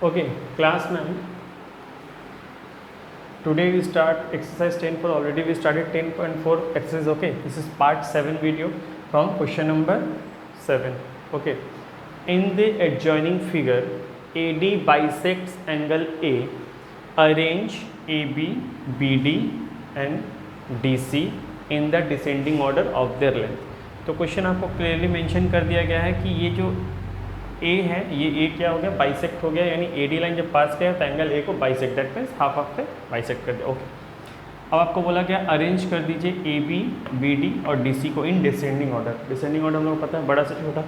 Okay, class 9. Today we start exercise 10 for already we started 10.4 exercise. Okay, this is part 7 video from question number 7. Okay, in the adjoining figure, AD bisects angle A. Arrange AB, BD and DC in the descending order of their length. तो question आपको clearly mention कर दिया गया है कि ये जो ए है, ये ए क्या हो गया, बाइसेक्ट हो गया, यानी एडी लाइन जब पास किया तो एंगल ए को bisect, that means half of पे बाइसेक्ट कर दिया. ओके, अब आपको बोला गया अरेंज कर दीजिए ए बी बी डी और डी सी को in descending order. Descending order हम लोग पता है बड़ा से छोटा.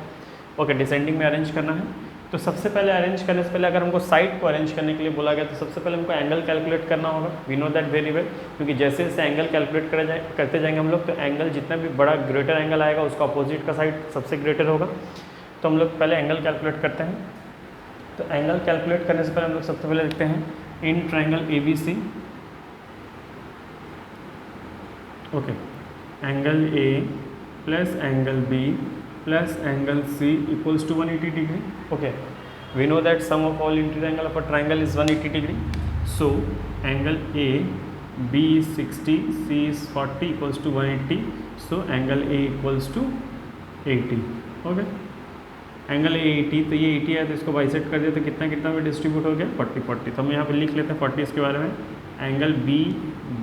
ओके, डिसेंडिंग में अरेंज करना है. तो सबसे पहले अरेंज करने से पहले अगर हमको साइड को अरेंज करने के लिए बोला गया तो सबसे पहले हमको एंगल कैलकुलेट करना होगा. We know that very well, क्योंकि जैसे जैसे एंगल कैलकुलेट करते जाएंगे हम लोग, तो एंगल जितना भी बड़ा ग्रेटर एंगल आएगा उसका अपोजिट का साइड सबसे ग्रेटर होगा. तो हम लोग पहले एंगल कैलकुलेट करते हैं. तो एंगल कैलकुलेट करने से पहले हम लोग सबसे पहले देखते हैं in triangle A B C. Okay, angle A plus angle B plus angle C equals to 180 degree. Okay, we know that sum of all interior angle of a triangle is 180 degree. So angle A B is 60, C is 40 equals to 180. So angle A equals to 80. Okay, angle ए 80, तो ये 80 है तो इसको bisect कर दिया तो कितना कितना में डिस्ट्रीब्यूट हो गया 40. तो हम यहाँ पे लिख लेते हैं 40 इसके बारे में. Angle B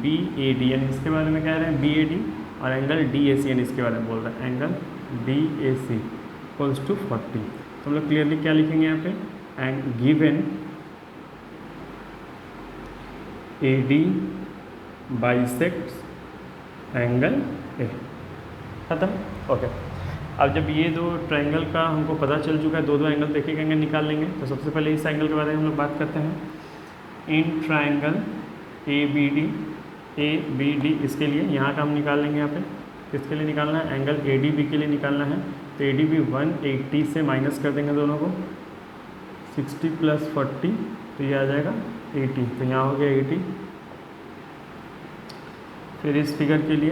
B A D यानी इसके बारे में कह रहे हैं बी ए डी, और एंगल डी ए सी यानी इसके बारे में बोल रहे हैं angle D A C equals to 40. तो हम लोग क्लियरली क्या लिखेंगे यहाँ पे, and given A D bisects angle A. खत्म. ओके, अब जब ये दो ट्रायंगल का हमको पता चल चुका है, दो एंगल देखे एंगल निकाल लेंगे. तो सबसे पहले इस एंगल के बारे में हम लोग बात करते हैं. In triangle A B D इसके लिए यहाँ का हम निकाल लेंगे. यहाँ पे किसके लिए निकालना है, एंगल ए डी बी के लिए निकालना है. तो ए डी बी 180 से माइनस कर देंगे दोनों को, 60 प्लस 40 तो ये आ जाएगा 80. तो यहाँ हो गया 80. फिर इस फिगर के लिए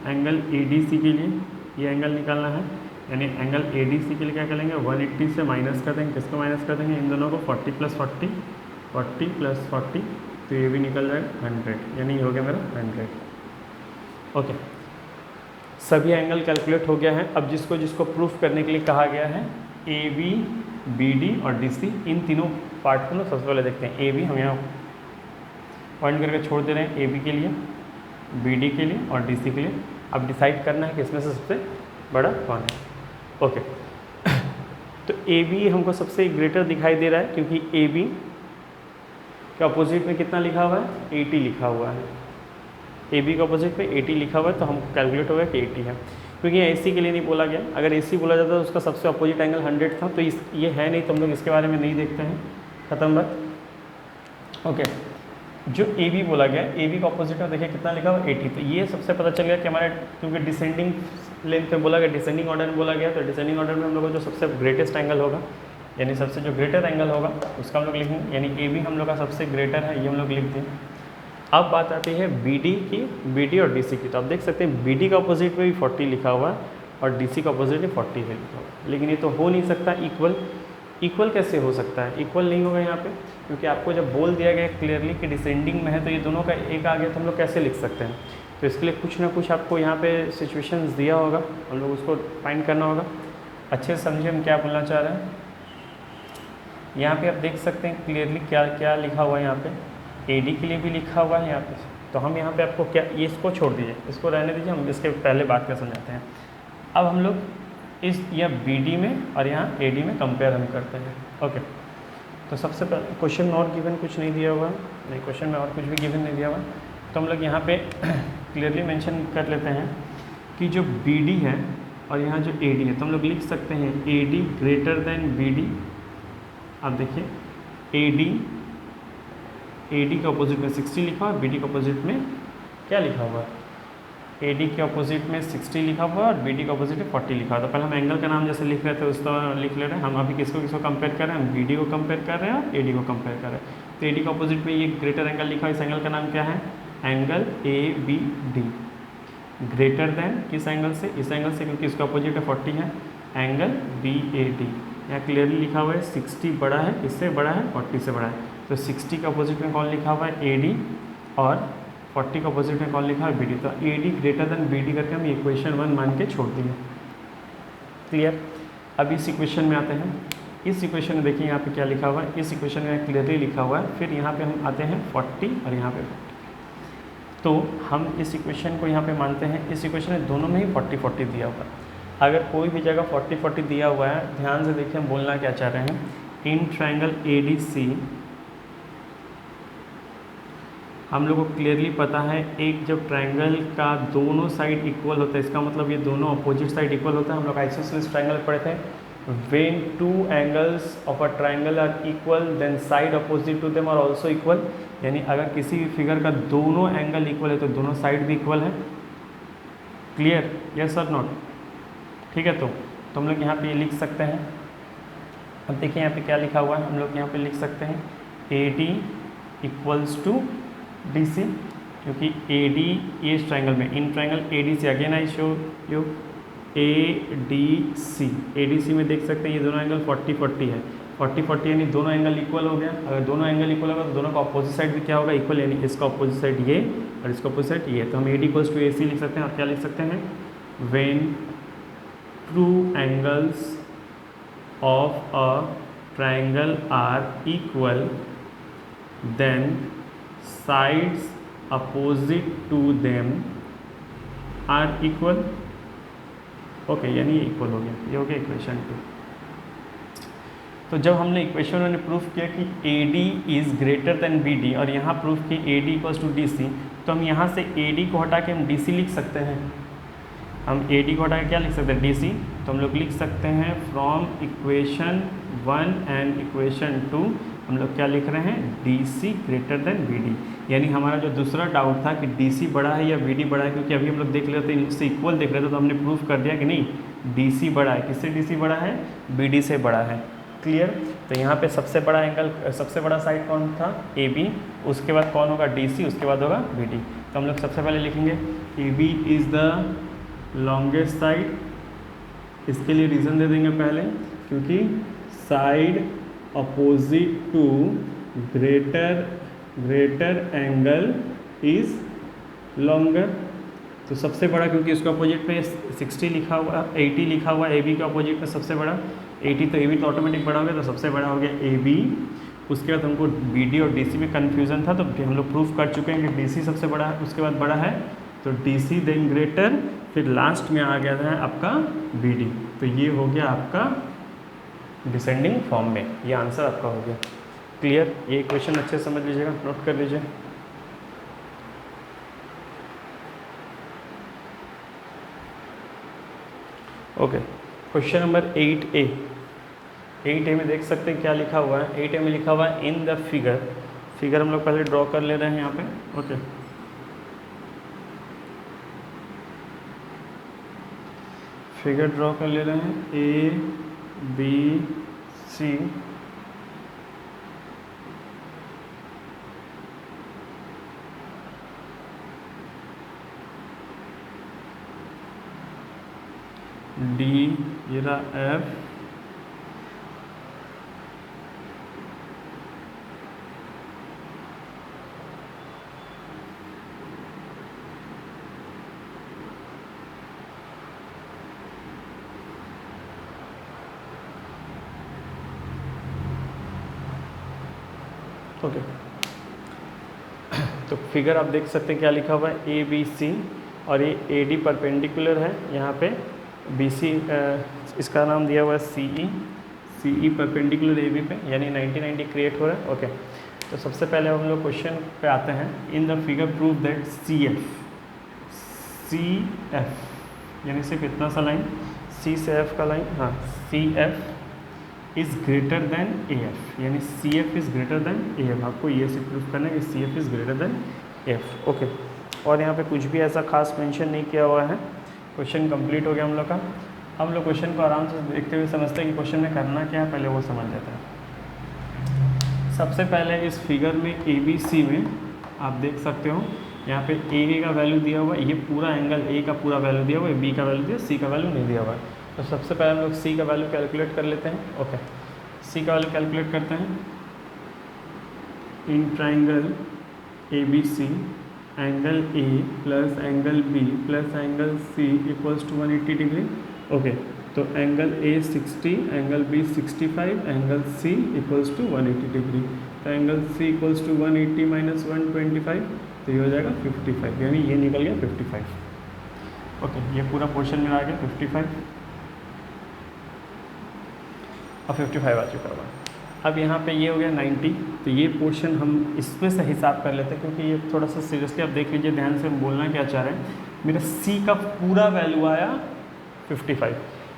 एंगल ए डी सी के लिए ये एंगल निकालना है, यानी एंगल ए डी सी के लिए क्या करेंगे 180 से माइनस कर देंगे. किसको माइनस कर देंगे, इन दोनों को 40 प्लस 40, 40 प्लस 40 तो ये भी निकल जाएगा 100, यानी ये हो गया मेरा 100. ओके, सभी एंगल कैलकुलेट हो गया है. अब जिसको जिसको प्रूफ करने के लिए कहा गया है ए बी बी डी और डी सी, इन तीनों पार्ट को लोग सबसे पहले देखते हैं. ए बी हम यहाँ पॉइंट करके छोड़ दे रहे हैं, ए बी के लिए, बी डी के लिए और डी सी के लिए. अब डिसाइड करना है कि इसमें से सबसे बड़ा कौन है. ओके, तो ए बी हमको सबसे ग्रेटर दिखाई दे रहा है क्योंकि ए बी के अपोजिट में कितना लिखा हुआ है, 80 लिखा हुआ है. ए बी के अपोजिट पे 80 लिखा हुआ है, तो हम कैलकुलेट हो गया कि 80 है. क्योंकि ए सी के लिए नहीं बोला गया. अगर ए सी बोला जाता तो उसका सबसे अपोजिट एंगल 100 था, तो ये है नहीं, तो हम लोग इसके बारे में नहीं देखते हैं. खत्म बात. ओके, जो ए बी बोला गया, ए बी का अपोजिट में देखिए कितना लिखा हुआ 80. तो ये सबसे पता चल गया कि हमारे, क्योंकि डिसेंडिंग लेंथ में बोला गया, डिसेंडिंग ऑर्डर में बोला गया, तो डिसेंडिंग ऑर्डर में हम लोग को जो सबसे ग्रेटेस्ट एंगल होगा, यानी सबसे जो ग्रेटर एंगल होगा उसका हम लोग लिखेंगे. यानी ए बी हम लोग का सबसे ग्रेटर है, ये हम लोग लिख दें. अब बात आती है बी डी की, बी डी और डी सी की. तो आप देख सकते हैं बी डी का अपोजिट में भी 40 लिखा हुआ है और डी सी का अपोजिट में 40 है लिखा हुआ. लेकिन ये तो हो नहीं सकता इक्वल. इक्वल कैसे हो सकता है, इक्वल नहीं होगा यहाँ पे, क्योंकि आपको जब बोल दिया गया क्लियरली कि डिसेंडिंग में है, तो ये दोनों का एक आ गया तो हम लोग कैसे लिख सकते हैं. तो इसके लिए कुछ ना कुछ आपको यहाँ पे सिचुएशंस दिया होगा, हम लोग उसको फाइंड करना होगा. अच्छे से समझिए हम क्या बोलना चाह रहे हैं. यहाँ पे आप देख सकते हैं क्लियरली क्या क्या लिखा हुआ है. यहाँ पे ए डी के लिए भी लिखा हुआ है यहाँ पे. तो हम यहाँ पे आपको क्या, ये इसको छोड़ दीजिए, इसको रहने दीजिए, हम इसके पहले बात कर समझाते हैं. अब हम लोग इस या बी डी में और यहाँ ए डी में कंपेयर हम करते हैं. ओके, तो सबसे पहले क्वेश्चन में और गिवन कुछ नहीं दिया हुआ नहीं, क्वेश्चन में और कुछ भी गिवन नहीं दिया हुआ. तो हम लोग यहाँ पे क्लियरली मेंशन कर लेते हैं कि जो बी डी है और यहाँ जो ए डी है, तो हम लोग लिख सकते हैं A D greater than B D. आप देखिए ए डी के अपोजिट में 60 लिखा हुआ है, बी डी के अपोजिट में क्या लिखा हुआ है, ए डी के अपोजिट में 60 लिखा हुआ है और बी डी के अपोजिट में 40 लिखा हुआ. तो पहले हम एंगल का नाम जैसे लिख रहे थे उस तरह लिख ले रहे हैं. हम अभी किसको किसको कंपेयर कर रहे हैं, हम बी डी को कंपेयर कर रहे हैं और ए डी को कंपेयर कर रहे हैं. तो ए डी के अपोजिट में ये ग्रेटर एंगल लिखा है, इस एंगल का नाम क्या है, angle A B D. Greater than किस एंगल से, इस एंगल से, क्योंकि इसका अपोजिट है 40 है, एंगल बी ए डी. यहाँ क्लियरली लिखा हुआ है 60 बड़ा है, किससे बड़ा है, 40 से बड़ा है। तो 60 का अपोजिट में कौन लिखा हुआ है, AD, और 40 का अपोजिट में कौन लिखा है, BD। तो AD ग्रेटर देन BD करके हम इक्वेशन 1 मान के छोड़ दिए। क्लियर। अब इस इक्वेशन में आते हैं। इस इक्वेशन में देखिए यहाँ पे क्या लिखा हुआ है, इस इक्वेशन में क्लियरली लिखा हुआ है। फिर यहाँ पे हम आते हैं 40 और यहाँ पे 40। तो हम इस इक्वेशन को यहाँ पे मानते हैं, इस इक्वेशन में दोनों में ही 40-40 दिया हुआ है। अगर कोई भी जगह 40-40 दिया हुआ है, ध्यान से देखिए हम बोलना क्या चाह रहे हैं। इन ट्रायंगल ADC हम लोग को क्लियरली पता है, एक जब ट्रायंगल का दोनों साइड इक्वल होता है, इसका मतलब ये दोनों अपोजिट साइड इक्वल होता है। हम लोग आइसोसेलेस ट्रायंगल पढ़े थे। When two angles of a triangle are equal then side opposite to them are also equal. यानी अगर किसी भी फिगर का दोनों एंगल इक्वल है तो दोनों साइड भी इक्वल है। क्लियर, यस और नॉट। ठीक है, तो हम लोग यहाँ पे ये लिख सकते हैं। अब देखिए यहाँ पे क्या लिखा हुआ है, हम लोग यहाँ पे लिख सकते हैं AD इक्वल्स टू DC, क्योंकि AD इस ट्रायंगल में, in triangle ADC, again I show you ADC में देख सकते हैं ये दोनों एंगल 40-40 है। 40-40 यानी दोनों एंगल इक्वल हो गया। अगर दोनों एंगल इक्वल होगा तो दोनों का अपोजिट साइड भी क्या होगा, इक्वल, यानी इसका अपोजिट साइड ये और इसका अपोजिट साइड ये। तो हम AD इक्वल्स टू AC लिख सकते हैं। और क्या लिख सकते हैं, when two angles of a triangle are equal then sides opposite to them are equal. Okay, यानी ये इक्वल हो गया, ये हो गया इक्वेशन 2। तो जब हमने इक्वेशन 1 में प्रूफ किया कि AD is greater then BD और यहाँ प्रूफ की AD इक्वल्स टू DC, तो हम यहाँ से AD को हटा के हम DC लिख सकते हैं। हम AD को हटा के क्या लिख सकते हैं, DC। तो हम लोग लिख सकते हैं फ्रॉम इक्वेशन 1 एंड इक्वेशन 2 हम लोग क्या लिख रहे हैं, DC ग्रेटर देन BD। यानी हमारा जो दूसरा डाउट था कि DC बड़ा है या BD बड़ा है, क्योंकि अभी हम लोग देख लेते हैं इनसे इक्वल देख रहे थे, तो हमने प्रूफ कर दिया कि नहीं, DC बड़ा है। किससे DC बड़ा है, BD से बड़ा है। क्लियर। तो यहाँ पे सबसे बड़ा एंगल, सबसे बड़ा साइड कौन था, AB, उसके बाद कौन होगा, DC, उसके बाद होगा BD। तो हम लोग सबसे पहले लिखेंगे AB is the longest side. इसके लिए रीज़न दे देंगे पहले, क्योंकि side opposite to greater angle is longer. तो सबसे बड़ा, क्योंकि उसका अपोजिट में 60 लिखा हुआ, 80 लिखा हुआ, AB का अपोजिट में सबसे बड़ा 80, तो AB तो ऑटोमेटिक बड़ा हो गया, तो सबसे बड़ा हो गया AB। उसके बाद हमको BD और DC में कन्फ्यूज़न था, तो हम लोग प्रूफ कर चुके हैं कि DC सबसे बड़ा है, उसके बाद बड़ा है तो DC देन ग्रेटर, फिर लास्ट में आ गया है आपका BD। तो ये हो गया आपका डिसेंडिंग फॉर्म में, ये आंसर आपका हो गया। क्लियर। ये क्वेश्चन अच्छे से समझ लीजिएगा, नोट कर लीजिए। Okay, question number 8A। 8A में देख सकते हैं क्या लिखा हुआ है। 8A में लिखा हुआ है इन द फिगर हम लोग पहले ड्रॉ कर ले रहे हैं यहाँ पे। ओके, फिगर ड्रॉ कर ले रहे हैं ABC। D ये रहा F, ओके। तो फिगर आप देख सकते हैं क्या लिखा हुआ है ABC, और ये AD परपेंडिकुलर है यहाँ पे, BC इसका नाम दिया हुआ है CE परपेंडिकुलर AB पे, यानी 90-90 क्रिएट हो रहा है। ओके, तो सबसे पहले हम लोग क्वेश्चन पे आते हैं। In the figure prove that CF यानी सिर्फ इतना सा लाइन, C से F का लाइन, हाँ, CF is greater then AF, यानी CF is greater then AF। आपको ये से प्रूफ करना है कि CF is greater then AF। Okay, और यहाँ पे कुछ भी ऐसा खास मेंशन नहीं किया हुआ है। क्वेश्चन कंप्लीट हो गया हम लोग का। हम लोग क्वेश्चन को आराम से देखते हुए समझते हैं कि क्वेश्चन में करना क्या है, पहले वो समझ लेते हैं। सबसे पहले इस फिगर में ABC में आप देख सकते हो यहाँ पे A का वैल्यू दिया हुआ है, ये पूरा एंगल A का पूरा वैल्यू दिया हुआ है, B का वैल्यू दिया, C का वैल्यू नहीं दिया हुआ है। तो सबसे पहले हम लोग सी का वैल्यू कैलकुलेट कर लेते हैं। ओके, सी का वैल्यू कैलकुलेट करते हैं। In triangle A B C angle A plus angle B plus angle C equals to 180 degree. Okay, तो angle A 60, angle B 65, angle C equals to 180 degree. तो angle C equals to 180 minus 125, तो ये हो जाएगा 55, यानी ये निकल गया 55। ओके, ये पूरा पोर्शन में आ गया 55 और 55 आ चुका हुआ। अब यहाँ पे ये हो गया 90, तो ये पोर्शन हम इसमें से हिसाब कर लेते हैं, क्योंकि ये थोड़ा सा सीरियसली आप देख लीजिए ध्यान से, हम बोलना क्या चाह रहे हैं। मेरा सी का पूरा वैल्यू आया 55,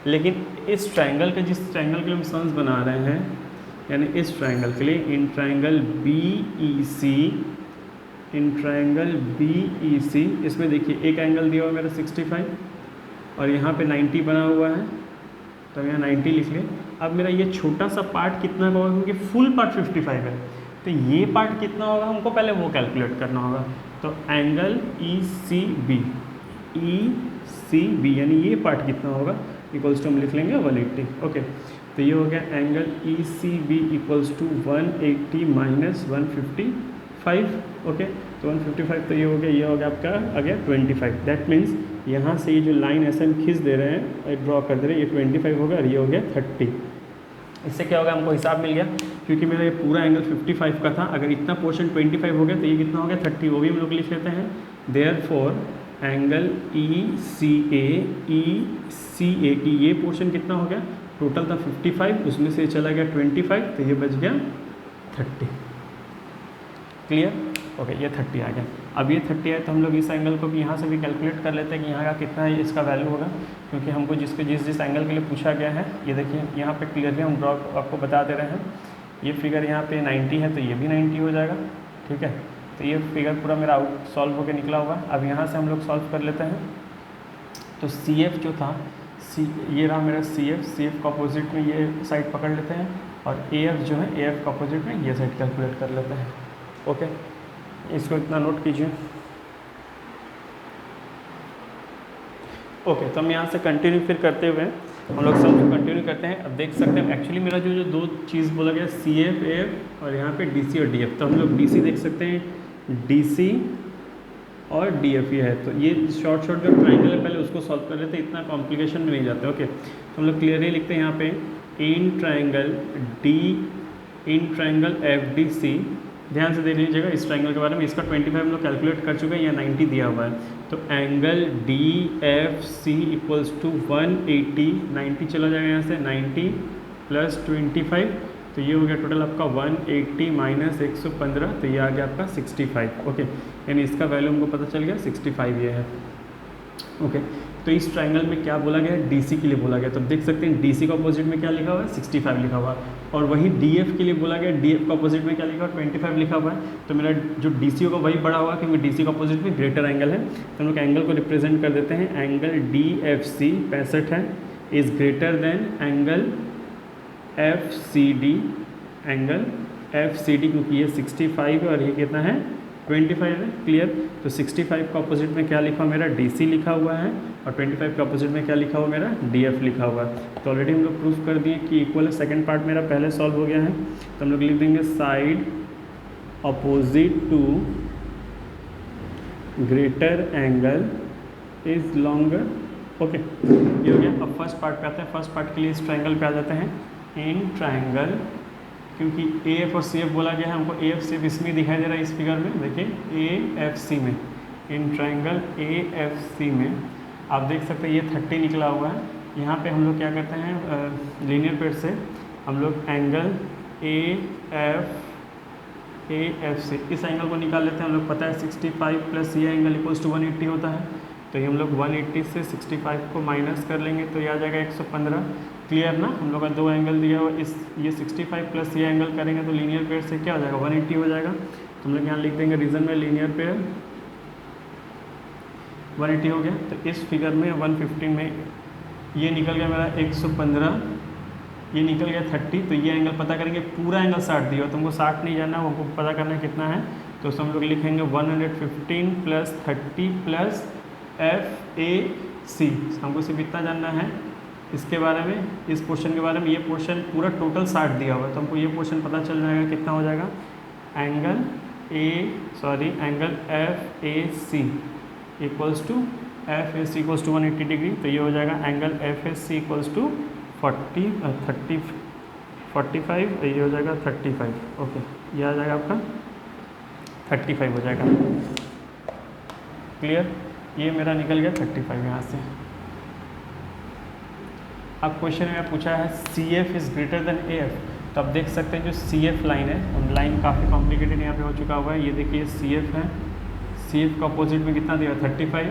लेकिन इस ट्रायंगल के, जिस ट्रायंगल के लिए हम सन्स बना रहे हैं, यानी इस ट्रायंगल के लिए in triangle B E C, in triangle B E C, इसमें देखिए एक एंगल दिया हुआ मेरा 65 और यहाँ पे 90 बना हुआ है, तो यहाँ 90 लिख लें। अब मेरा ये छोटा सा पार्ट कितना का होगा, क्योंकि फुल पार्ट 55 है, तो ये पार्ट कितना होगा हमको पहले वो कैलकुलेट करना होगा। तो एंगल ई सी बी यानी ये पार्ट कितना होगा, इक्वल्स टू हम लिख लेंगे 180। ओके, तो ये हो गया angle E C B equals to 180 minus 155। Okay, तो 155, तो ये हो गया आपका आ गया 25। दैट मीन्स यहाँ से ये जो लाइन ऐसे हम खींच दे रहे हैं, ड्रॉ कर दे रहे हैं, ये 25 होगा और ये हो गया 30। इससे क्या होगा, हमको हिसाब मिल गया, क्योंकि मेरा ये पूरा एंगल 55 का था। अगर इतना पोर्शन 25 हो गया तो ये कितना हो गया 30, वो भी हम लोग लिख लेते हैं। देयरफॉर एंगल ई सी ए की ये पोर्शन कितना हो गया, टोटल था 55, उसमें से चला गया 25, तो ये बच गया 30। क्लियर? ओके, ये 30 आ गया। अब ये 30 है तो हम लोग इस एंगल को भी यहाँ से भी कैलकुलेट कर लेते हैं कि यहाँ का कितना है इसका वैल्यू होगा, क्योंकि हमको जिस एंगल के लिए पूछा गया है, ये देखिए यहाँ पे क्लियरली हम ड्रॉ आपको बता दे रहे हैं। ये फिगर यहाँ पे 90 है, तो ये भी 90 हो जाएगा। ठीक है, तो ये फिगर पूरा मेरा आउट सॉल्व होकर निकला हुआ है। अब यहाँ से हम लोग सॉल्व कर लेते हैं। तो सी एफ जो था, ये रहा मेरा सी एफ का अपोजिट में ये साइड पकड़ लेते हैं, और ए एफ जो है, ए एफ का अपोजिट में ये साइड कैलकुलेट कर लेते हैं। ओके, इसको इतना नोट कीजिए। ओके, तो हम यहाँ से कंटिन्यू फिर करते हुए हम लोग सब कंटिन्यू करते हैं। अब देख सकते हैं एक्चुअली मेरा जो दो चीज़ बोला गया, सी एफ ए एफ और यहाँ पे डी सी और डी एफ, तो हम लोग डी सी देख सकते हैं, डी सी और डी एफ ये है। तो ये शॉर्ट जो ट्राइंगल है पहले उसको सॉल्व कर लेते हैं, इतना कॉम्प्लिकेशन में नहीं जाते। ओके, तो हम लोग क्लियरली लिखते हैं यहाँ पे in triangle F D C. ध्यान से देख लीजिएगा इस ट्राइंगल के बारे में, इसका 25 हम लोग कैलकुलेट कर चुके हैं, या 90 दिया हुआ है। तो angle D F C equals to 180, 90 चला जाएगा यहाँ से, 90 प्लस 25, तो ये हो गया टोटल आपका 180 माइनस 115, तो ये आ गया आपका 65। ओके, यानी इसका वैल्यू हमको पता चल गया 65 ये है। ओके, तो इस ट्राइंगल में क्या बोला गया है, डीसी के लिए बोला गया। तो देख सकते हैं डीसी का अपोजिट में क्या लिखा हुआ है, 65 लिखा हुआ है, और वही डीएफ के लिए बोला गया, डीएफ का अपोजिट में क्या लिखा हुआ है, 25 लिखा हुआ है। तो मेरा जो डीसी होगा वही बड़ा होगा, क्योंकि डीसी का अपोजिट में ग्रेटर एंगल है। तो हम लोग एंगल को रिप्रेजेंट कर देते हैं, एंगल डी एफ सी 65 है, is greater than angle F C D, angle F C D, क्योंकि ये 65 है और ये कितना है 25 है। क्लियर? तो 65 का अपोजिट में क्या लिखा हुआ मेरा, DC लिखा हुआ है, और 25 का अपोजिट में क्या लिखा हुआ मेरा, DF लिखा हुआ है। तो ऑलरेडी हम लोग प्रूफ कर दिए कि इक्वल है। सेकंड पार्ट मेरा पहले सॉल्व हो गया है, तो हम लोग लिख देंगे side opposite to greater angle is longer. Okay, ये हो गया। अब फर्स्ट पार्ट पे आते हैं। फर्स्ट पार्ट के लिए इस ट्राइंगल पे आ जाते हैं। इन ट्राइंगल, क्योंकि AF और CF बोला गया है, हमको AF CF इसमें दिखाई दे रहा है इस फिगर में, देखिए AFC में, इन ट्राइंगल AFC में आप देख सकते हैं ये 30 निकला हुआ है। यहाँ पे हम लोग क्या करते हैं, लीनियर पेड़ से हम लोग एंगल AFC इस एंगल को निकाल लेते हैं। हम लोग पता है 65 प्लस ये एंगल इक्वल्स टू 180 होता है, तो ये हम लोग 180 से 65 को माइनस कर लेंगे, तो ये आ जाएगा 115। क्लियर ना? हम लोग का दो एंगल दिया हुआ, इस ये 65 प्लस ये एंगल करेंगे तो लीनियर पेयर से क्या हो जाएगा, 180 हो जाएगा। तो हम लोग यहाँ लिख देंगे रीजन में लीनियर पेयर 180 हो गया। तो इस फिगर में 115 में ये निकल गया मेरा 115, ये निकल गया 30। तो ये एंगल पता करेंगे, पूरा एंगल 60 दिया हो, तुमको 60 नहीं जानना, हमको पता करना है कितना है। तो उसमें हम लोग लिखेंगे 115 प्लस 30 प्लस FAC, हमको सिर्फ इतना जानना है इसके बारे में, इस पोर्शन के बारे में, ये पोर्शन पूरा टोटल 60 दिया हुआ है, तो हमको ये पोर्शन पता चल जाएगा कितना हो जाएगा, angle F A C equals to 180 degree, तो ये हो जाएगा angle F A C equals to 45, ये हो जाएगा 35, ओके, ये आ जाएगा आपका 35 हो जाएगा। क्लियर, ये मेरा निकल गया 35 यहाँ से। अब क्वेश्चन में पूछा है C F is greater than A F, तो आप देख सकते हैं जो सी एफ लाइन है, लाइन काफ़ी कॉम्प्लिकेटेड यहाँ पे हो चुका हुआ है। ये देखिए सी एफ है, सी एफ का अपोजिट में कितना दिया हुआ है 35,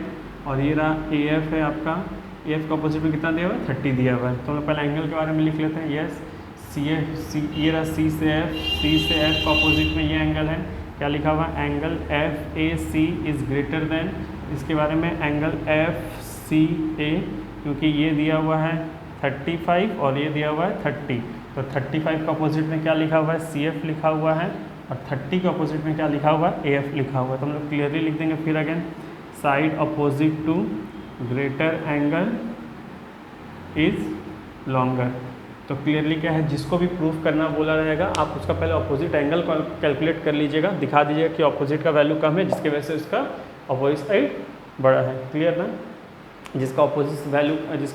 और ये रहा ए एफ है आपका, ए एफ का अपोजिट में कितना दिया हुआ है 30 दिया हुआ है। तो हम लोग पहले एंगल के बारे में लिख लेते हैं। यस, सी एफ, सी, ये रहा सी से एफ का अपोजिट में ये एंगल है, क्या लिखा हुआ है, angle F A C is greater than, इसके बारे में एंगल एफ सी ए, क्योंकि ये दिया हुआ है 35 और ये दिया हुआ है 30, तो 35 का अपोजिट में क्या लिखा हुआ है, सी एफ लिखा हुआ है, और 30 का अपोजिट में क्या लिखा हुआ है, ए एफ लिखा हुआ है। तो हम लोग क्लियरली लिख देंगे फिर again, side opposite to greater angle is longer. तो क्लियरली क्या है, जिसको भी प्रूफ करना बोला रहेगा आप उसका पहले अपोजिट एंगल कैलकुलेट कर लीजिएगा, दिखा दीजिएगा कि अपोजिट का वैल्यू कम है जिसकी वजह से उसका अपोजिट साइड बड़ा है। क्लियर ना, जिसका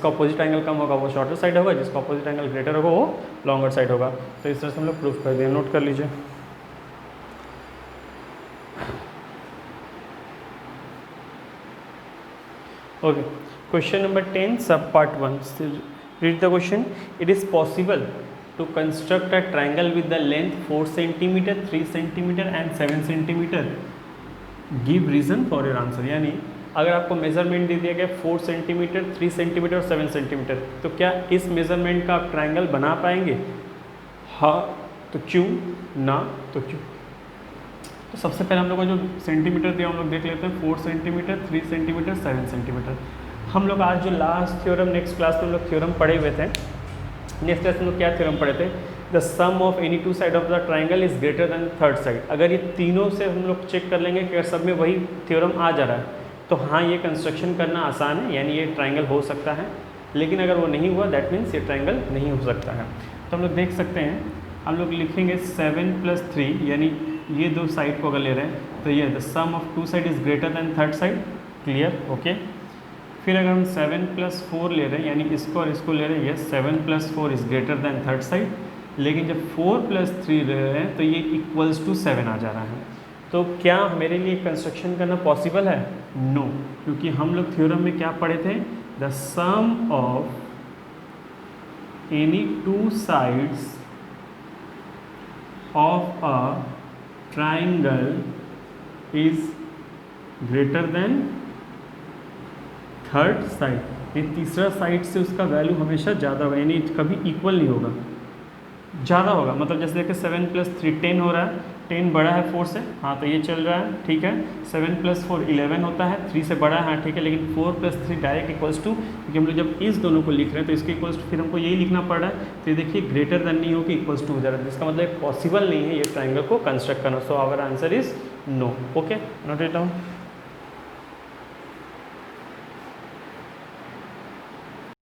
अपोजिट एंगल कम होगा वो शॉर्टर साइड होगा, जिसका अपोजिट एंगल ग्रेटर होगा वो लॉन्गर साइड होगा। तो इस तरह से हम लोग प्रूफ कर दें, नोट कर लीजिए। Okay, question number 10 sub part 1, read the question. It is possible to construct a triangle with the length 4 centimetre, 3 centimetre and 7 centimetre, give reason for your answer. यानी अगर आपको मेजरमेंट दे दिया गया 4 सेंटीमीटर, 3 सेंटीमीटर और 7 centimetre, तो क्या इस measurement का आप ट्राइंगल बना पाएंगे? हाँ तो क्यों, ना तो क्यों। तो सबसे पहले हम लोग का जो सेंटीमीटर दिया हम लोग देख लेते हैं, 4 सेंटीमीटर, 3 सेंटीमीटर, 7 सेंटीमीटर। हम लोग आज जो लास्ट थ्योरम नेक्स्ट क्लास में हम लोग थ्योरम पढ़े हुए थे, नेक्स्ट क्लास में हम लोग क्या थ्योरम पढ़े थे, the sum of any two side of the triangle is greater than third side. अगर ये तीनों से हम लोग चेक कर लेंगे कि अगर सब में वही थ्योरम आ जा रहा है तो हाँ ये कंस्ट्रक्शन करना आसान है, यानी ये ट्राइंगल हो सकता है। लेकिन अगर वो नहीं हुआ दैट मीन्स ये ट्राइंगल नहीं हो सकता है। तो हम लोग देख सकते हैं, हम लोग लिखेंगे 7 + 3, यानी ये दो साइड को अगर ले रहे हैं तो ये the sum of two side is greater than third side. Clear, okay. फिर अगर हम 7 + 4 ले रहे हैं, यानी इसको और इसको ले रहे हैं, ये 7 + 4 is greater than third side. लेकिन जब 4 + 3 ले रहे हैं तो ये इक्वल्स टू 7 आ जा रहा है। तो क्या मेरे लिए कंस्ट्रक्शन करना पॉसिबल है? नो, क्योंकि हम लोग थ्योरम में क्या पढ़े थे, the sum of any two sides of a triangle is greater than third side. ये तीसरा साइड से उसका वैल्यू हमेशा ज़्यादा होगा, यानी कभी इक्वल नहीं होगा, ज़्यादा होगा। मतलब जैसे देखिए 7 + 3 10 हो रहा है, 10 बड़ा है 4 से, हाँ तो ये चल रहा है, ठीक है। 7 + 4 11 होता है, 3 से बड़ा है, हाँ ठीक है। लेकिन 4 + 3 डायरेक्ट इक्वल्स टू, क्योंकि हम लोग जब इस दोनों को लिख रहे हैं तो इसके इक्वल्स टू फिर हमको यही लिखना पड़ रहा है। तो ये देखिए ग्रेटर देन नहीं होगी, इक्वल्स टू हो जा रहा है, जिसका मतलब पॉसिबल नहीं है ये ट्राइंगल को कंस्ट्रक्ट करना। So our answer is no. Okay, note it down.